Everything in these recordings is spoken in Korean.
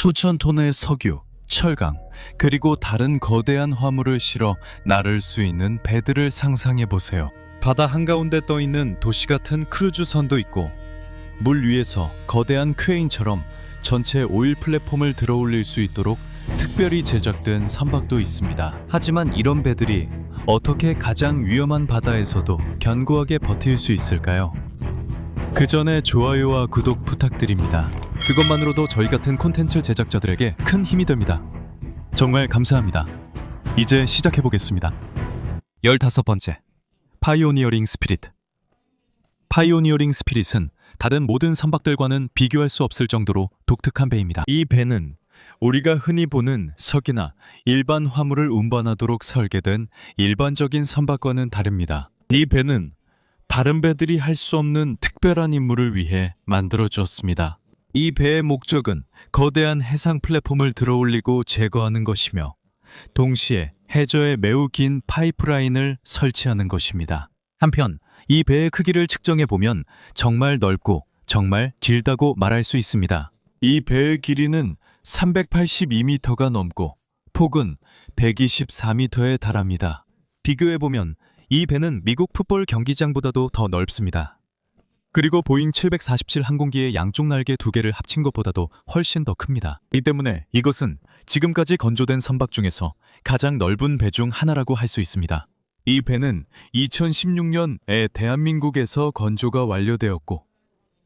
수천 톤의 석유, 철강, 그리고 다른 거대한 화물을 실어 나를 수 있는 배들을 상상해 보세요. 바다 한가운데 떠 있는 도시 같은 크루즈선도 있고, 물 위에서 거대한 크레인처럼 전체 오일 플랫폼을 들어올릴 수 있도록 특별히 제작된 선박도 있습니다. 하지만 이런 배들이 어떻게 가장 위험한 바다에서도 견고하게 버틸 수 있을까요? 그 전에 좋아요와 구독 부탁드립니다. 그것만으로도 저희 같은 콘텐츠 제작자들에게 큰 힘이 됩니다. 정말 감사합니다. 이제 시작해 보겠습니다. 15번째, 파이오니어링 스피릿. 파이오니어링 스피릿은 다른 모든 선박들과는 비교할 수 없을 정도로 독특한 배입니다. 이 배는 우리가 흔히 보는 석유나 일반 화물을 운반하도록 설계된 일반적인 선박과는 다릅니다. 이 배는 다른 배들이 할 수 없는 특별한 임무를 위해 만들어졌습니다. 이 배의 목적은 거대한 해상 플랫폼을 들어올리고 제거하는 것이며, 동시에 해저에 매우 긴 파이프라인을 설치하는 것입니다. 한편 이 배의 크기를 측정해 보면 정말 넓고 정말 길다고 말할 수 있습니다. 이 배의 길이는 382m가 넘고 폭은 124m에 달합니다. 비교해 보면 이 배는 미국 풋볼 경기장보다도 더 넓습니다. 그리고 보잉 747 항공기의 양쪽 날개 2개를 합친 것보다도 훨씬 더 큽니다. 이 때문에 이것은 지금까지 건조된 선박 중에서 가장 넓은 배 중 하나라고 할 수 있습니다. 이 배는 2016년에 대한민국에서 건조가 완료되었고,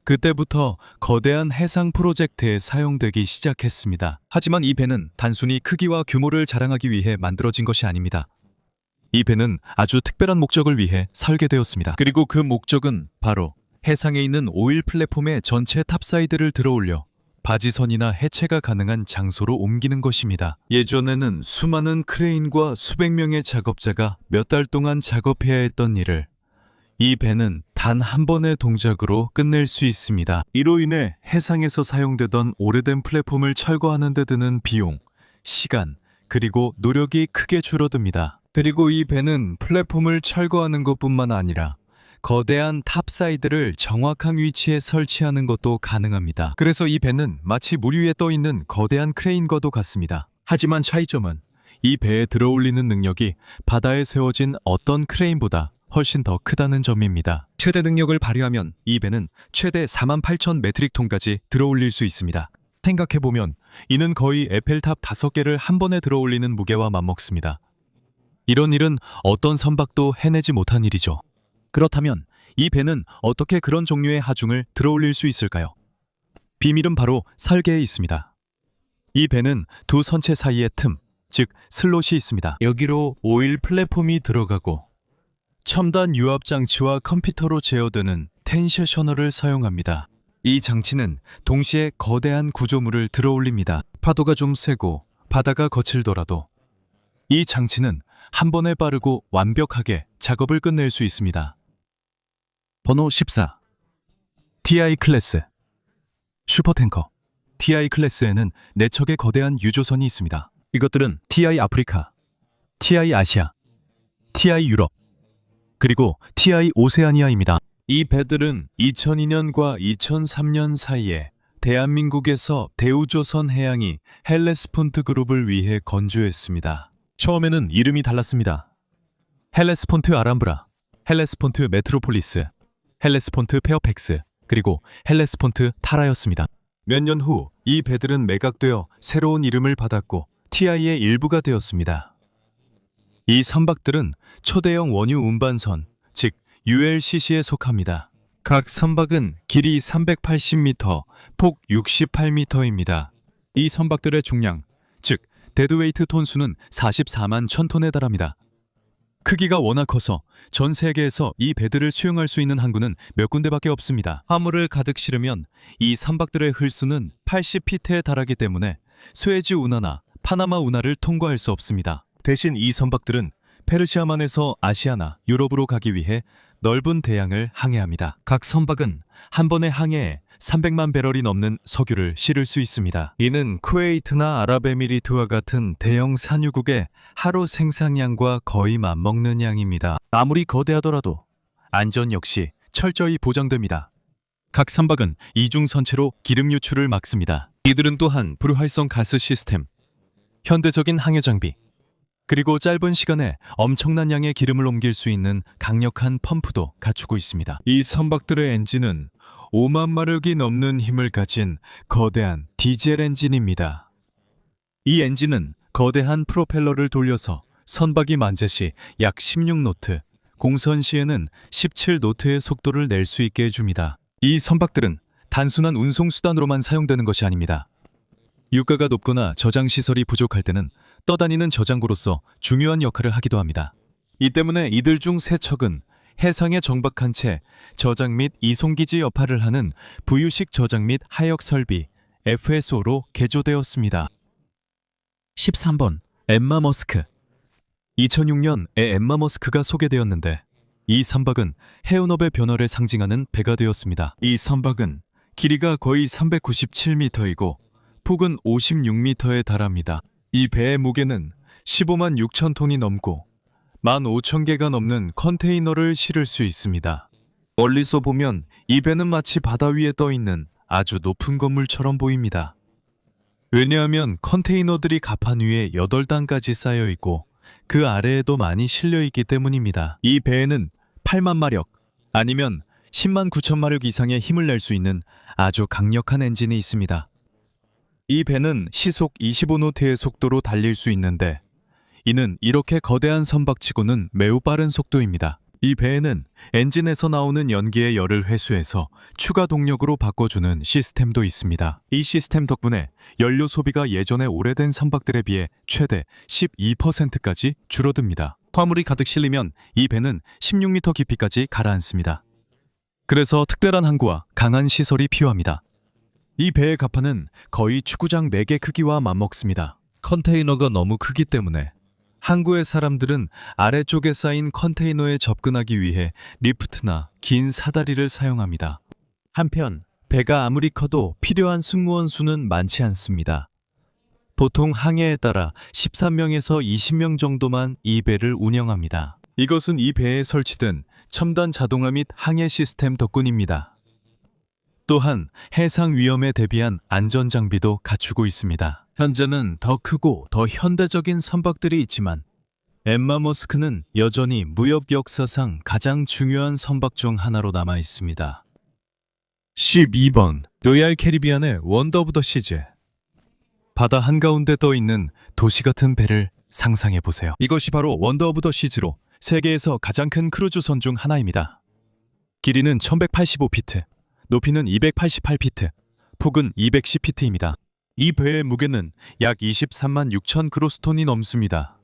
그때부터 거대한 해상 프로젝트에 사용되기 시작했습니다. 하지만 이 배는 단순히 크기와 규모를 자랑하기 위해 만들어진 것이 아닙니다. 이 배는 아주 특별한 목적을 위해 설계되었습니다. 그리고 그 목적은 바로 해상에 있는 오일 플랫폼의 전체 탑사이드를 들어올려 바지선이나 해체가 가능한 장소로 옮기는 것입니다. 예전에는 수많은 크레인과 수백 명의 작업자가 몇 달 동안 작업해야 했던 일을 이 배는 단 한 번의 동작으로 끝낼 수 있습니다. 이로 인해 해상에서 사용되던 오래된 플랫폼을 철거하는 데 드는 비용, 시간, 그리고 노력이 크게 줄어듭니다. 그리고 이 배는 플랫폼을 철거하는 것뿐만 아니라 거대한 탑사이드를 정확한 위치에 설치하는 것도 가능합니다. 그래서 이 배는 마치 물 위에 떠 있는 거대한 크레인과도 같습니다. 하지만 차이점은 이 배에 들어올리는 능력이 바다에 세워진 어떤 크레인보다 훨씬 더 크다는 점입니다. 최대 능력을 발휘하면 이 배는 최대 48,000 메트릭톤까지 들어올릴 수 있습니다. 생각해보면 이는 거의 에펠탑 5개를 한 번에 들어올리는 무게와 맞먹습니다. 이런 일은 어떤 선박도 해내지 못한 일이죠. 그렇다면 이 배는 어떻게 그런 종류의 하중을 들어올릴 수 있을까요? 비밀은 바로 설계에 있습니다. 이 배는 두 선체 사이의 틈, 즉 슬롯이 있습니다. 여기로 오일 플랫폼이 들어가고 첨단 유압 장치와 컴퓨터로 제어되는 텐셔 셔너를 사용합니다. 이 장치는 동시에 거대한 구조물을 들어올립니다. 파도가 좀 세고 바다가 거칠더라도 이 장치는 한 번에 빠르고 완벽하게 작업을 끝낼 수 있습니다. 번호 14. TI 클래스. 슈퍼탱커 TI 클래스에는 4척의 거대한 유조선이 있습니다. 이것들은 TI 아프리카, TI 아시아, TI 유럽, 그리고 TI 오세아니아입니다. 이 배들은 2002년과 2003년 사이에 대한민국에서 대우조선 해양이 헬레스폰트 그룹을 위해 건조했습니다. 처음에는 이름이 달랐습니다. 헬레스폰트 아람브라, 헬레스폰트 메트로폴리스, 헬레스폰트 페어팩스, 그리고 헬레스폰트 타라였습니다. 몇 년 후 이 배들은 매각되어 새로운 이름을 받았고 TI의 일부가 되었습니다. 이 선박들은 초대형 원유 운반선, 즉 ULCC에 속합니다. 각 선박은 길이 380m, 폭 68m입니다. 이 선박들의 중량, 즉 데드웨이트 톤수는 44만 1000톤에 달합니다. 크기가 워낙 커서 전 세계에서 이 배들을 수용할 수 있는 항구는 몇 군데밖에 없습니다. 화물을 가득 실으면 이 선박들의 흘수는 80피트에 달하기 때문에 스웨즈 운하나 파나마 운하를 통과할 수 없습니다. 대신 이 선박들은 페르시아만에서 아시아나 유럽으로 가기 위해 넓은 대양을 항해합니다. 각 선박은 한 번의 항해에 300만 배럴이 넘는 석유를 실을 수 있습니다. 이는 쿠웨이트나 아랍에미리트와 같은 대형 산유국의 하루 생산량과 거의 맞먹는 양입니다. 아무리 거대하더라도 안전 역시 철저히 보장됩니다. 각 선박은 이중 선체로 기름 유출을 막습니다. 이들은 또한 불활성 가스 시스템, 현대적인 항해 장비, 그리고 짧은 시간에 엄청난 양의 기름을 옮길 수 있는 강력한 펌프도 갖추고 있습니다. 이 선박들의 엔진은 5만 마력이 넘는 힘을 가진 거대한 디젤 엔진입니다. 이 엔진은 거대한 프로펠러를 돌려서 선박이 만재 시 약 16노트, 공선 시에는 17노트의 속도를 낼 수 있게 해줍니다. 이 선박들은 단순한 운송수단으로만 사용되는 것이 아닙니다. 유가가 높거나 저장시설이 부족할 때는 떠다니는 저장고로서 중요한 역할을 하기도 합니다. 이 때문에 이들 중 3척은 해상에 정박한 채 저장 및 이송기지 역할을 하는 부유식 저장 및 하역 설비 FSO로 개조되었습니다. 13번 엠마 머스크. 2006년에 엠마 머스크가 소개되었는데 이 선박은 해운업의 변화를 상징하는 배가 되었습니다. 이 선박은 길이가 거의 397m이고 폭은 56m에 달합니다. 이 배의 무게는 15만 6천 톤이 넘고 15,000개가 넘는 컨테이너를 실을 수 있습니다. 멀리서 보면 이 배는 마치 바다 위에 떠 있는 아주 높은 건물처럼 보입니다. 왜냐하면 컨테이너들이 갑판 위에 8단까지 쌓여 있고 그 아래에도 많이 실려 있기 때문입니다. 이 배에는 8만 마력 아니면 10만 9천 마력 이상의 힘을 낼 수 있는 아주 강력한 엔진이 있습니다. 이 배는 시속 25노트의 속도로 달릴 수 있는데 이는 이렇게 거대한 선박치고는 매우 빠른 속도입니다. 이 배에는 엔진에서 나오는 연기의 열을 회수해서 추가 동력으로 바꿔주는 시스템도 있습니다. 이 시스템 덕분에 연료 소비가 예전의 오래된 선박들에 비해 최대 12%까지 줄어듭니다. 화물이 가득 실리면 이 배는 16m 깊이까지 가라앉습니다. 그래서 특별한 항구와 강한 시설이 필요합니다. 이 배의 갑판은 거의 축구장 4개 크기와 맞먹습니다. 컨테이너가 너무 크기 때문에 항구의 사람들은 아래쪽에 쌓인 컨테이너에 접근하기 위해 리프트나 긴 사다리를 사용합니다. 한편 배가 아무리 커도 필요한 승무원 수는 많지 않습니다. 보통 항해에 따라 13명에서 20명 정도만 이 배를 운영합니다. 이것은 이 배에 설치된 첨단 자동화 및 항해 시스템 덕분입니다. 또한 해상 위험에 대비한 안전 장비도 갖추고 있습니다. 현재는 더 크고 더 현대적인 선박들이 있지만 엠마 머스크는 여전히 무역 역사상 가장 중요한 선박 중 하나로 남아 있습니다. 12번 로얄 캐리비안의 원더 오브 더 시즈. 바다 한가운데 떠 있는 도시 같은 배를 상상해 보세요. 이것이 바로 원더 오브 더 시즈로 세계에서 가장 큰 크루즈선 중 하나입니다. 길이는 1185피트, 높이는 288피트, 폭은 210피트입니다. 이 배의 무게는 약 23만 6천 그로스톤이 넘습니다.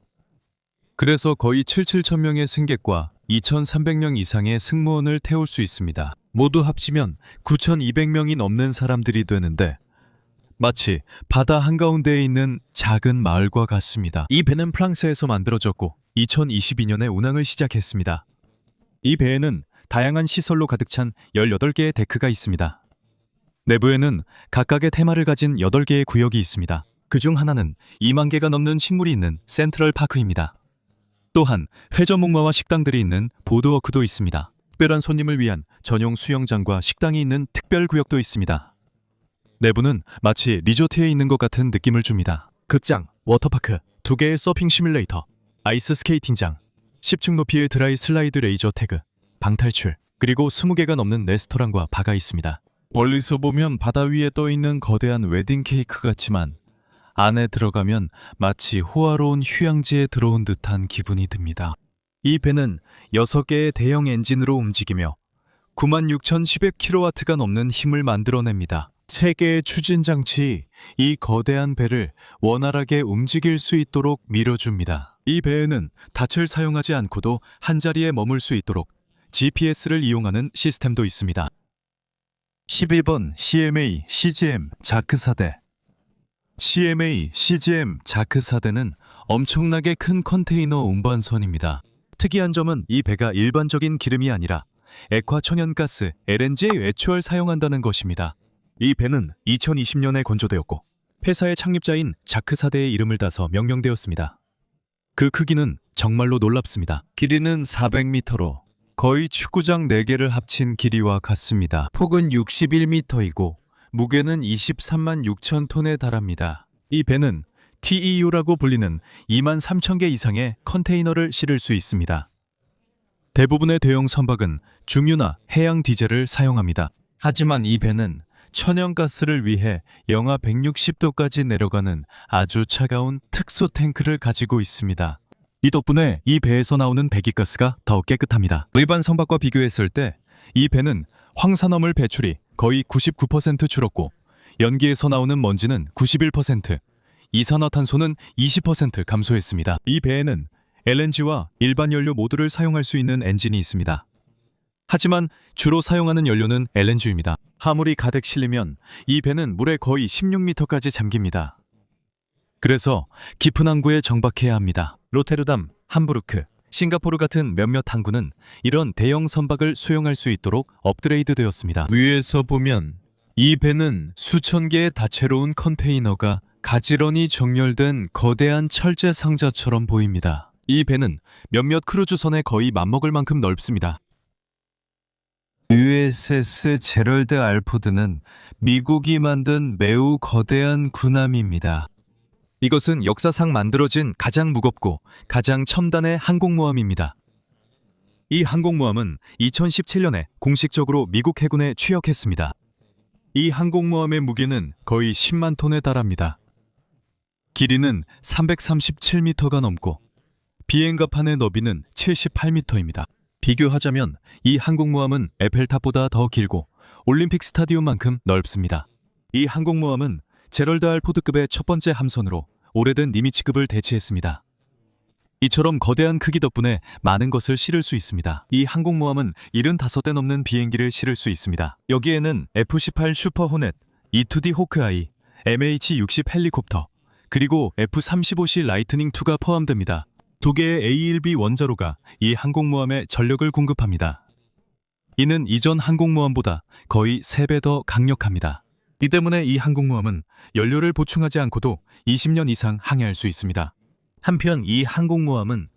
그래서 거의 7,700명의 승객과 2,300명 이상의 승무원을 태울 수 있습니다. 모두 합치면 9,200명이 넘는 사람들이 되는데 마치 바다 한가운데에 있는 작은 마을과 같습니다. 이 배는 프랑스에서 만들어졌고 2022년에 운항을 시작했습니다. 이 배에는 다양한 시설로 가득 찬 18개의 데크가 있습니다. 내부에는 각각의 테마를 가진 8개의 구역이 있습니다. 그중 하나는 2만 개가 넘는 식물이 있는 센트럴 파크입니다. 또한 회전 목마와 식당들이 있는 보드워크도 있습니다. 특별한 손님을 위한 전용 수영장과 식당이 있는 특별 구역도 있습니다. 내부는 마치 리조트에 있는 것 같은 느낌을 줍니다. 극장, 워터파크, 2개의 서핑 시뮬레이터, 아이스 스케이팅장, 10층 높이의 드라이 슬라이드 레이저 태그, 방탈출, 그리고 20개가 넘는 레스토랑과 바가 있습니다. 멀리서 보면 바다 위에 떠 있는 거대한 웨딩 케이크 같지만 안에 들어가면 마치 호화로운 휴양지에 들어온 듯한 기분이 듭니다. 이 배는 6개의 대형 엔진으로 움직이며 96,110kW가 넘는 힘을 만들어냅니다. 3개의 추진 장치, 이 거대한 배를 원활하게 움직일 수 있도록 밀어줍니다. 이 배에는 닻을 사용하지 않고도 한자리에 머물 수 있도록 GPS를 이용하는 시스템도 있습니다. 11번 CMA CGM 자크사대. CMA CGM 자크사대는 엄청나게 큰 컨테이너 운반선입니다. 특이한 점은 이 배가 일반적인 기름이 아니라 액화 천연가스 LNG의 외추얼 사용한다는 것입니다. 이 배는 2020년에 건조되었고 회사의 창립자인 자크사대의 이름을 따서 명명되었습니다. 그 크기는 정말로 놀랍습니다. 길이는 400m로 거의 축구장 4개를 합친 길이와 같습니다. 폭은 61m이고 무게는 23만 6천 톤에 달합니다. 이 배는 TEU라고 불리는 2만 3천 개 이상의 컨테이너를 실을 수 있습니다. 대부분의 대형 선박은 중유나 해양 디젤을 사용합니다. 하지만 이 배는 천연가스를 위해 영하 160도까지 내려가는 아주 차가운 특수 탱크를 가지고 있습니다. 이 덕분에 이 배에서 나오는 배기가스가 더 깨끗합니다. 일반 선박과 비교했을 때 이 배는 황산화물 배출이 거의 99% 줄었고 연기에서 나오는 먼지는 91%, 이산화탄소는 20% 감소했습니다. 이 배에는 LNG와 일반 연료 모두를 사용할 수 있는 엔진이 있습니다. 하지만 주로 사용하는 연료는 LNG입니다. 화물이 가득 실리면 이 배는 물에 거의 16m까지 잠깁니다. 그래서 깊은 항구에 정박해야 합니다. 로테르담, 함부르크, 싱가포르 같은 몇몇 항구는 이런 대형 선박을 수용할 수 있도록 업그레이드 되었습니다. 위에서 보면 이 배는 수천 개의 다채로운 컨테이너가 가지런히 정렬된 거대한 철제 상자처럼 보입니다. 이 배는 몇몇 크루즈선에 거의 맞먹을 만큼 넓습니다. USS 제럴드 알포드는 미국이 만든 매우 거대한 군함입니다. 이것은 역사상 만들어진 가장 무겁고 가장 첨단의 항공모함입니다. 이 항공모함은 2017년에 공식적으로 미국 해군에 취역했습니다. 이 항공모함의 무게는 거의 10만 톤에 달합니다. 길이는 337m가 넘고 비행갑판의 너비는 78m입니다. 비교하자면 이 항공모함은 에펠탑보다 더 길고 올림픽 스타디움만큼 넓습니다. 이 항공모함은 제럴드 알포드급의 첫 번째 함선으로 오래된 니미츠급을 대체했습니다. 이처럼 거대한 크기 덕분에 많은 것을 실을 수 있습니다. 이 항공모함은 75대 넘는 비행기를 실을 수 있습니다. 여기에는 F-18 슈퍼 호넷, E-2D 호크아이, MH-60 헬리콥터, 그리고 F-35C 라이트닝2가 포함됩니다. 2개의 ALB 원자로가 이 항공모함에 전력을 공급합니다. 이는 이전 항공모함보다 거의 3배 더 강력합니다. 이 때문에 이 항공모함은 연료를 보충하지 않고도 20년 이상 항해할 수 있습니다. 한편 이 항공모함은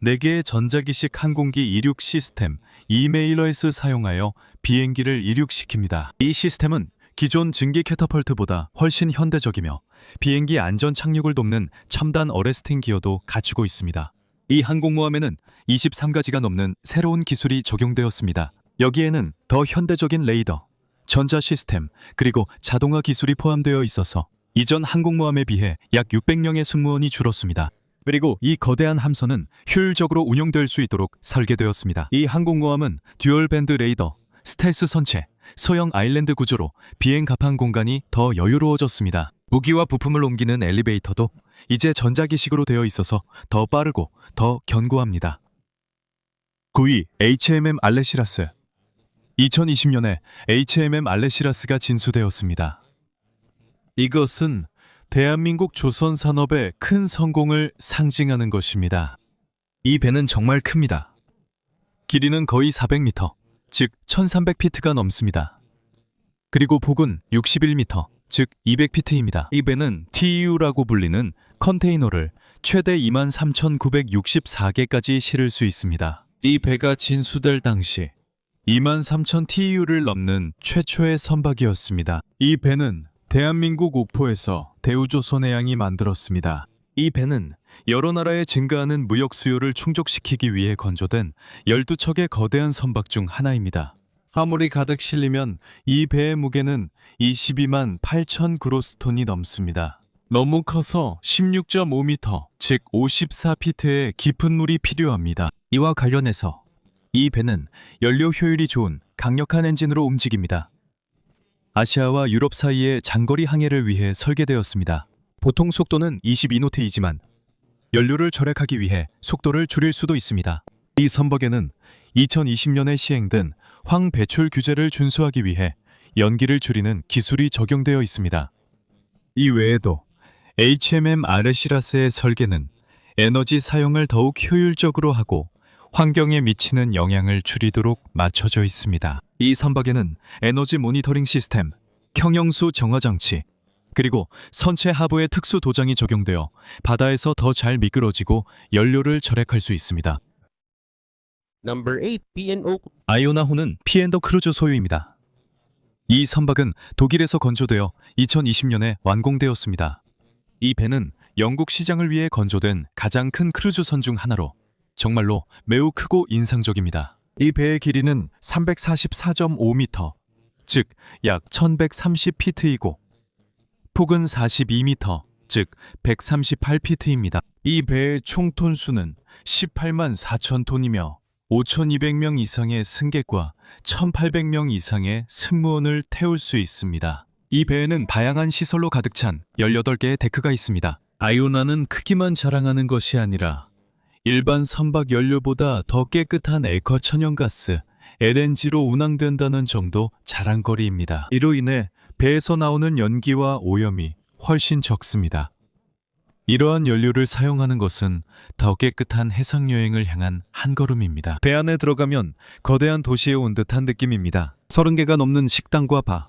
4개의 전자기식 항공기 이륙 시스템 이메일러에서 사용하여 비행기를 이륙시킵니다. 이 시스템은 기존 증기 캐터펄트보다 훨씬 현대적이며 비행기 안전 착륙을 돕는 첨단 어레스팅 기어도 갖추고 있습니다. 이 항공모함에는 23가지가 넘는 새로운 기술이 적용되었습니다. 여기에는 더 현대적인 레이더, 전자 시스템, 그리고 자동화 기술이 포함되어 있어서 이전 항공모함에 비해 약 600명의 승무원이 줄었습니다. 그리고 이 거대한 함선은 효율적으로 운용될 수 있도록 설계되었습니다. 이 항공모함은 듀얼 밴드 레이더, 스텔스 선체, 소형 아일랜드 구조로 비행 갑판 공간이 더 여유로워졌습니다. 무기와 부품을 옮기는 엘리베이터도 이제 전자기식으로 되어 있어서 더 빠르고 더 견고합니다. 9위 HMM 알레시라스. 2020년에 HMM 알레시라스가 진수되었습니다. 이것은 대한민국 조선 산업의 큰 성공을 상징하는 것입니다. 이 배는 정말 큽니다. 길이는 거의 400m, 즉 1300피트가 넘습니다. 그리고 폭은 61m, 즉 200피트입니다. 이 배는 TEU라고 불리는 컨테이너를 최대 23,964개까지 실을 수 있습니다. 이 배가 진수될 당시 23,000 TEU를 넘는 최초의 선박이었습니다. 이 배는 대한민국 옥포에서 대우조선해양이 만들었습니다. 이 배는 여러 나라에 증가하는 무역 수요를 충족시키기 위해 건조된 12척의 거대한 선박 중 하나입니다. 화물이 가득 실리면 이 배의 무게는 22만 8천 그로스톤이 넘습니다. 너무 커서 16.5m, 즉 54피트의 깊은 물이 필요합니다. 이와 관련해서 이 배는 연료 효율이 좋은 강력한 엔진으로 움직입니다. 아시아와 유럽 사이의 장거리 항해를 위해 설계되었습니다. 보통 속도는 22노트이지만 연료를 절약하기 위해 속도를 줄일 수도 있습니다. 이 선박에는 2020년에 시행된 황 배출 규제를 준수하기 위해 연기를 줄이는 기술이 적용되어 있습니다. 이 외에도 HMM 아레시라스의 설계는 에너지 사용을 더욱 효율적으로 하고 환경에 미치는 영향을 줄이도록 맞춰져 있습니다. 이 선박에는 에너지 모니터링 시스템, 평형수 정화 장치, 그리고 선체 하부에 특수 도장이 적용되어 바다에서 더 잘 미끄러지고 연료를 절약할 수 있습니다. Number 8, P&O. 아이오나호는 P&O 크루즈 소유입니다. 이 선박은 독일에서 건조되어 2020년에 완공되었습니다. 이 배는 영국 시장을 위해 건조된 가장 큰 크루즈선 중 하나로 정말로 매우 크고 인상적입니다. 이 배의 길이는 344.5m, 즉 약 1130피트이고 폭은 42m, 즉 138피트입니다. 이 배의 총 톤수는 18만 4천 톤이며 5,200명 이상의 승객과 1,800명 이상의 승무원을 태울 수 있습니다. 이 배에는 다양한 시설로 가득 찬 18개의 데크가 있습니다. 아이오나는 크기만 자랑하는 것이 아니라 일반 선박 연료보다 더 깨끗한 에co 천연가스 LNG로 운항된다는 정도 자랑거리입니다. 이로 인해 배에서 나오는 연기와 오염이 훨씬 적습니다. 이러한 연료를 사용하는 것은 더 깨끗한 해상여행을 향한 한 걸음입니다. 배 안에 들어가면 거대한 도시에 온 듯한 느낌입니다. 30개가 넘는 식당과 바,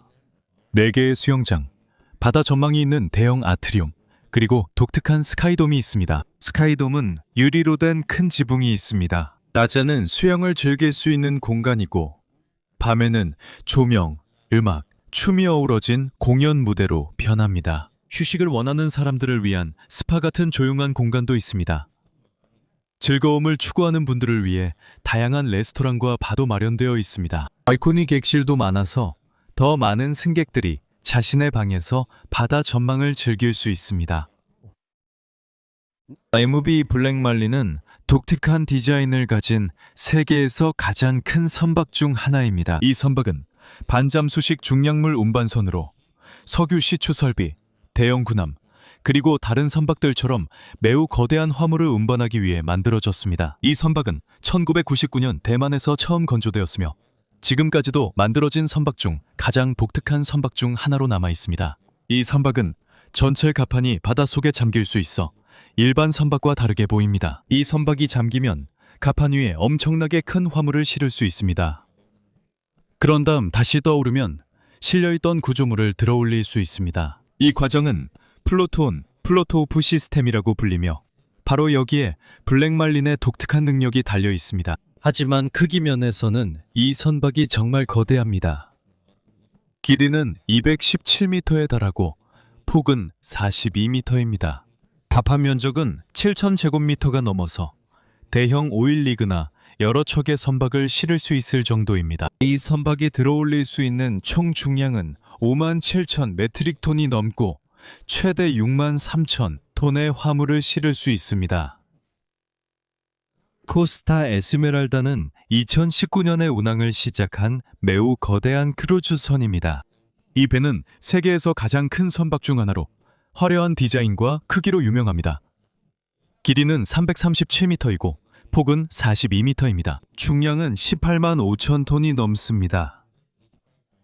4개의 수영장, 바다 전망이 있는 대형 아트리움, 그리고 독특한 스카이돔이 있습니다. 스카이돔은 유리로 된 큰 지붕이 있습니다. 낮에는 수영을 즐길 수 있는 공간이고 밤에는 조명, 음악, 춤이 어우러진 공연 무대로 변합니다. 휴식을 원하는 사람들을 위한 스파 같은 조용한 공간도 있습니다. 즐거움을 추구하는 분들을 위해 다양한 레스토랑과 바도 마련되어 있습니다. 발코니 객실도 많아서 더 많은 승객들이 자신의 방에서 바다 전망을 즐길 수 있습니다. MV 블랙말린은 독특한 디자인을 가진 세계에서 가장 큰 선박 중 하나입니다. 이 선박은 반잠수식 중량물 운반선으로 석유 시추 설비, 대형 군함, 그리고 다른 선박들처럼 매우 거대한 화물을 운반하기 위해 만들어졌습니다. 이 선박은 1999년 대만에서 처음 건조되었으며 지금까지도 만들어진 선박 중 가장 독특한 선박 중 하나로 남아 있습니다. 이 선박은 전체 갑판이 바닷속에 잠길 수 있어 일반 선박과 다르게 보입니다. 이 선박이 잠기면 갑판 위에 엄청나게 큰 화물을 실을 수 있습니다. 그런 다음 다시 떠오르면 실려있던 구조물을 들어올릴 수 있습니다. 이 과정은 플로트 오프 시스템이라고 불리며 바로 여기에 블랙말린의 독특한 능력이 달려 있습니다. 하지만 크기 면에서는 이 선박이 정말 거대합니다. 길이는 217m에 달하고 폭은 42m입니다. 갑판 면적은 7,000제곱미터가 넘어서 대형 오일리그나 여러 척의 선박을 실을 수 있을 정도입니다. 이 선박이 들어올릴 수 있는 총 중량은 57,000 메트릭톤이 넘고 최대 63,000톤의 화물을 실을 수 있습니다. 코스타 에스메랄다는 2019년에 운항을 시작한 매우 거대한 크루즈선입니다. 이 배는 세계에서 가장 큰 선박 중 하나로 화려한 디자인과 크기로 유명합니다. 길이는 337m이고 폭은 42m입니다. 중량은 18만 5천 톤이 넘습니다.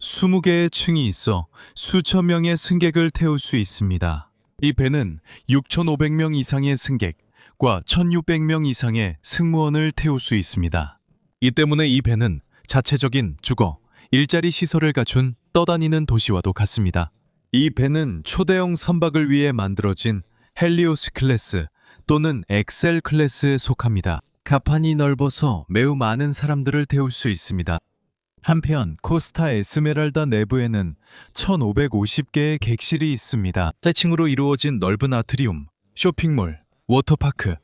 20개의 층이 있어 수천 명의 승객을 태울 수 있습니다. 이 배는 6,500명 이상의 승객과 1,600명 이상의 승무원을 태울 수 있습니다. 이 때문에 이 배는 자체적인 주거, 일자리 시설을 갖춘 떠다니는 도시와도 같습니다. 이 배는 초대형 선박을 위해 만들어진 헬리오스 클래스 또는 엑셀 클래스에 속합니다. 갑판이 넓어서 매우 많은 사람들을 태울 수 있습니다. 한편 코스타 에스메랄다 내부에는 1,550개의 객실이 있습니다. 세 층으로 이루어진 넓은 아트리움, 쇼핑몰, 워터파크,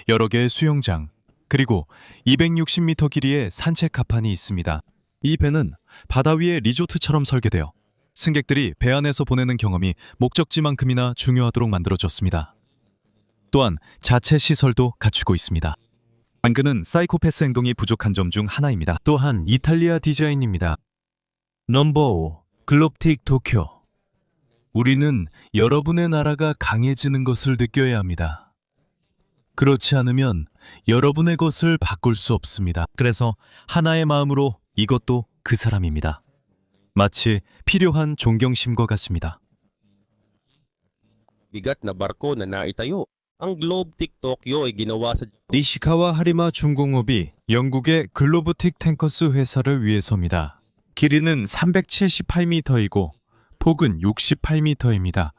여러 개의 수영장, 그리고 260m 길이의 산책 갑판이 있습니다. 이 배는 바다 위의 리조트처럼 설계되어 승객들이 배 안에서 보내는 경험이 목적지만큼이나 중요하도록 만들어졌습니다. 또한 자체 시설도 갖추고 있습니다. 당근은 사이코패스 행동이 부족한 점 중 하나입니다. 또한 이탈리아 디자인입니다. 넘버 5. 글롭틱 도쿄. 우리는 여러분의 나라가 강해지는 것을 느껴야 합니다. 그렇지 않으면 여러분의 것을 바꿀 수 없습니다. 그래서 하나의 마음으로 이것도 그 사람입니다. 마치 필요한 존경심과 같습니다. Bigat na barko na naitayo. Ang Globetic Tokyo ay ginawa sa 니시카와 하리마 중공업이 영국의 글로브틱 탱커스 회사를 위해서입니다. 길이는 378m이고 폭은 68m입니다.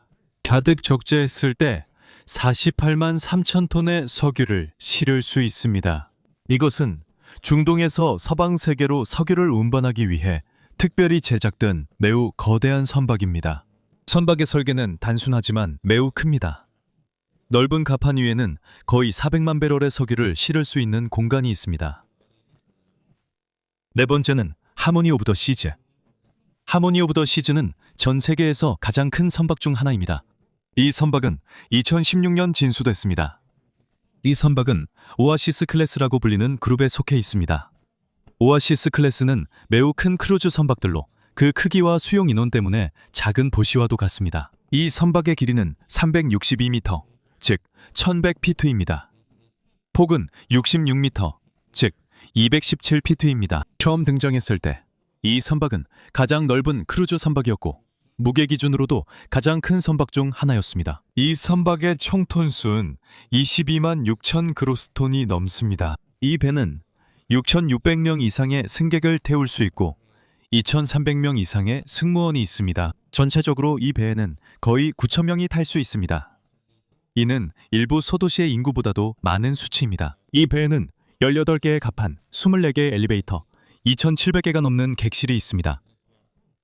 가득 적재했을 때 48만 3천 톤의 석유를 실을 수 있습니다. 이것은 중동에서 서방 세계로 석유를 운반하기 위해 특별히 제작된 매우 거대한 선박입니다. 선박의 설계는 단순하지만 매우 큽니다. 넓은 갑판 위에는 거의 400만 배럴의 석유를 실을 수 있는 공간이 있습니다. 네 번째는 하모니 오브 더 시즈. 하모니 오브 더 시즈는 전 세계에서 가장 큰 선박 중 하나입니다. 이 선박은 2016년 진수됐습니다. 이 선박은 오아시스 클래스라고 불리는 그룹에 속해 있습니다. 오아시스 클래스는 매우 큰 크루즈 선박들로 그 크기와 수용 인원 때문에 작은 보시와도 같습니다. 이 선박의 길이는 362m, 즉 1100피트입니다. 폭은 66m, 즉 217피트입니다. 처음 등장했을 때 이 선박은 가장 넓은 크루즈 선박이었고 무게 기준으로도 가장 큰 선박 중 하나였습니다. 이 선박의 총 톤수는 22만 6천 그로스톤이 넘습니다. 이 배는 6,600명 이상의 승객을 태울 수 있고 2,300명 이상의 승무원이 있습니다. 전체적으로 이 배에는 거의 9,000명이 탈 수 있습니다. 이는 일부 소도시의 인구보다도 많은 수치입니다. 이 배에는 18개의 갑판, 24개의 엘리베이터, 2,700개가 넘는 객실이 있습니다.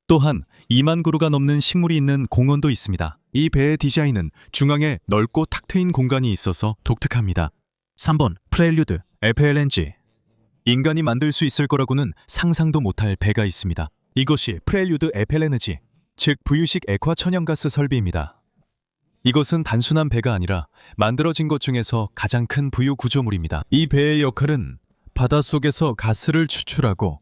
또한 2만 그루가 넘는 식물이 있는 공원도 있습니다. 이 배의 디자인은 중앙에 넓고 탁 트인 공간이 있어서 독특합니다. 3번 프렐류드 FLNG. 인간이 만들 수 있을 거라고는 상상도 못할 배가 있습니다. 이것이 프렐류드 FLNG, 즉 부유식 액화 천연가스 설비입니다. 이것은 단순한 배가 아니라 만들어진 것 중에서 가장 큰 부유 구조물입니다. 이 배의 역할은 바닷속에서 가스를 추출하고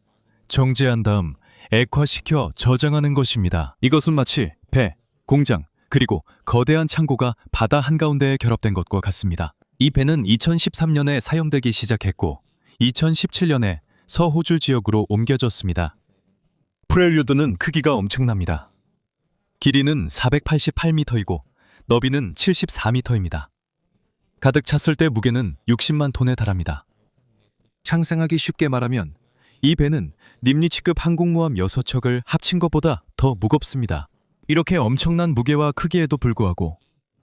정제한 다음 액화시켜 저장하는 것입니다. 이것은 마치 배, 공장, 그리고 거대한 창고가 바다 한가운데에 결합된 것과 같습니다. 이 배는 2013년에 사용되기 시작했고 2017년에 서호주 지역으로 옮겨졌습니다. 프렐류드는 크기가 엄청납니다. 길이는 488m이고 너비는 74m입니다. 가득 찼을 때 무게는 60만 톤에 달합니다. 상상하기 쉽게 말하면 이 배는 님리치급 항공모함 6척을 합친 것보다 더 무겁습니다. 이렇게 엄청난 무게와 크기에도 불구하고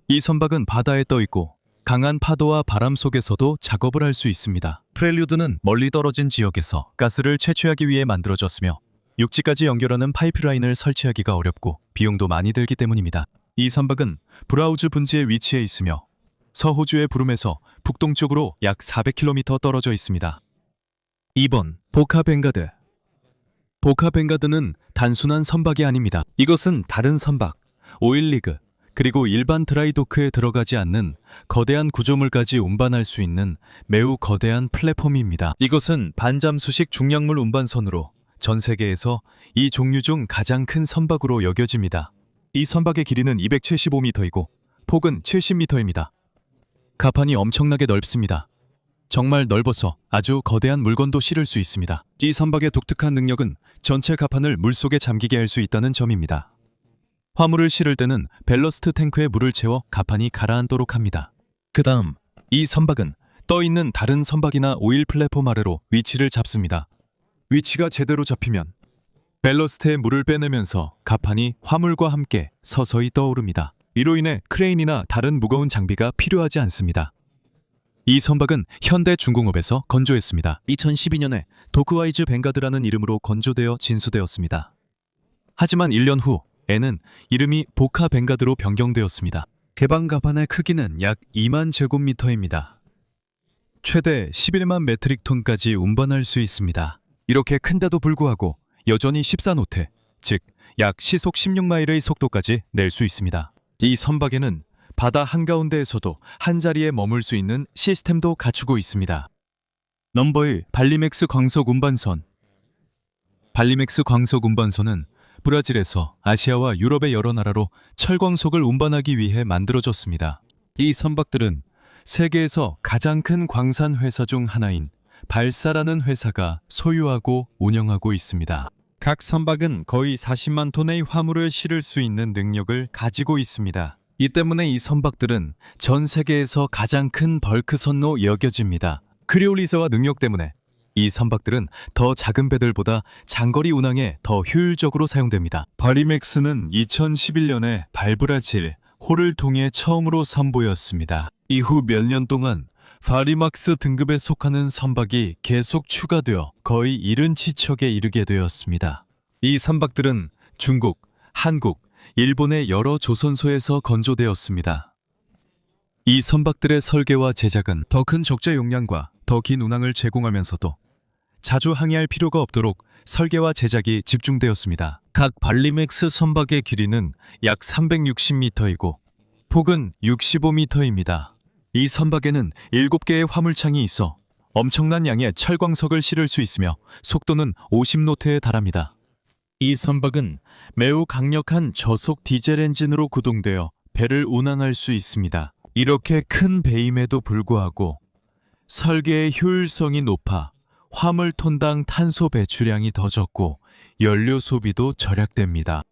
이 선박은 바다에 떠 있고 강한 파도와 바람 속에서도 작업을 할 수 있습니다. 프렐류드는 멀리 떨어진 지역에서 가스를 채취하기 위해 만들어졌으며 육지까지 연결하는 파이프라인을 설치하기가 어렵고 비용도 많이 들기 때문입니다. 이 선박은 브라우즈 분지에 위치해 있으며 서호주의 부름에서 북동쪽으로 약 400km 떨어져 있습니다. 2번 보카 벵가드. 보카 벵가드는 단순한 선박이 아닙니다. 이것은 다른 선박, 오일리그, 그리고 일반 드라이도크에 들어가지 않는 거대한 구조물까지 운반할 수 있는 매우 거대한 플랫폼입니다. 이것은 반잠수식 중량물 운반선으로 전 세계에서 이 종류 중 가장 큰 선박으로 여겨집니다. 이 선박의 길이는 275m이고 폭은 70m입니다. 갑판이 엄청나게 넓습니다. 정말 넓어서 아주 거대한 물건도 실을 수 있습니다. 이 선박의 독특한 능력은 전체 갑판을 물속에 잠기게 할 수 있다는 점입니다. 화물을 실을 때는 벨러스트 탱크에 물을 채워 갑판이 가라앉도록 합니다. 그 다음 이 선박은 떠 있는 다른 선박이나 오일 플랫폼 아래로 위치를 잡습니다. 위치가 제대로 잡히면 벨러스트에 물을 빼내면서 갑판이 화물과 함께 서서히 떠오릅니다. 이로 인해 크레인이나 다른 무거운 장비가 필요하지 않습니다. 이 선박은 현대중공업에서 건조했습니다. 2012년에 도크와이즈 벵가드라는 이름으로 건조되어 진수되었습니다. 하지만 1년 후 에는 이름이 보카 벵가드로 변경되었습니다. 개방 갑판의 크기는 약 2만 제곱미터입니다. 최대 11만 메트릭톤까지 운반할 수 있습니다. 이렇게 큰데도 불구하고 여전히 14노트, 즉 약 시속 16마일의 속도까지 낼 수 있습니다. 이 선박에는 바다 한가운데에서도 한자리에 머물 수 있는 시스템도 갖추고 있습니다. 넘버의 발리맥스 광석 운반선. 발리맥스 광석 운반선은 브라질에서 아시아와 유럽의 여러 나라로 철광석을 운반하기 위해 만들어졌습니다. 이 선박들은 세계에서 가장 큰 광산 회사 중 하나인 발사라는 회사가 소유하고 운영하고 있습니다. 각 선박은 거의 40만 톤의 화물을 실을 수 있는 능력을 가지고 있습니다. 이 때문에 이 선박들은 전 세계에서 가장 큰 벌크선로 여겨집니다. 크리올리저와 능력 때문에 이 선박들은 더 작은 배들보다 장거리 운항에 더 효율적으로 사용됩니다. 바리맥스는 2011년에 발브라질 호를 통해 처음으로 선보였습니다. 이후 몇 년 동안 파리막스 등급에 속하는 선박이 계속 추가되어 거의 이른 지척에 이르게 되었습니다. 이 선박들은 중국, 한국, 일본의 여러 조선소에서 건조되었습니다. 이 선박들의 설계와 제작은 더 큰 적재 용량과 더 긴 운항을 제공하면서도 자주 항해할 필요가 없도록 설계와 제작이 집중되었습니다. 각 발리맥스 선박의 길이는 약 360m이고 폭은 65m입니다. 이 선박에는 7개의 화물창이 있어 엄청난 양의 철광석을 실을 수 있으며 속도는 50노트에 달합니다. 이 선박은 매우 강력한 저속 디젤 엔진으로 구동되어 배를 운항할 수 있습니다. 이렇게 큰 배임에도 불구하고 설계의 효율성이 높아 화물 톤당 탄소 배출량이 더 적고 연료 소비도 절약됩니다.